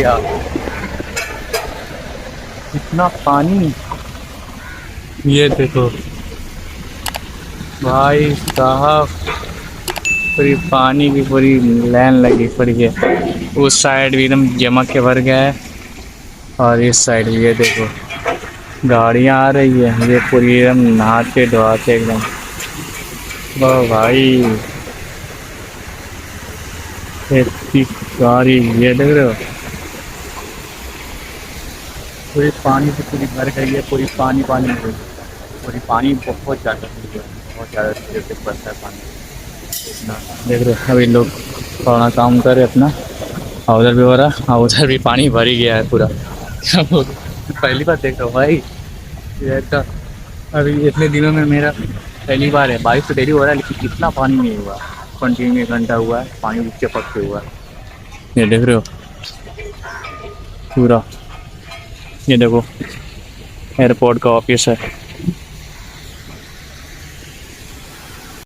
गया। इतना पानी, ये देखो भाई साहब, पूरी पानी की पूरी लाइन लगी पड़ी है। उस साइड भी एकदम जमा के भर गया है और इस साइड भी ये देखो गाड़ियाँ आ रही है, ये पूरी एकदम नहाते धोआते एकदम। ओ भाई इतनी गाड़ी, ये देख रहे हो पूरी पानी से पूरी भर गई है, पूरी पानी पानी हो गई, पूरी पानी बहुत ज़्यादा हो गया, बहुत ज़्यादा तेज़ से बरसा है पानी। इतना देख रहे हो, अभी लोग थोड़ा काम कर रहे अपना, और उधर भी हो रहा, और उधर भी पानी भर ही गया है पूरा। पहली बार देख रहा हूँ भाई ये तो, अभी इतने दिनों में मेरा पहली बार है। बारिश तो डेली हो रहा है लेकिन इतना पानी नहीं हुआ, कंटिन्यू 1 घंटा हुआ है पानी चिपक के हुआ है। ये देख रहे हो पूरा, ये देखो एयरपोर्ट का ऑफिस है,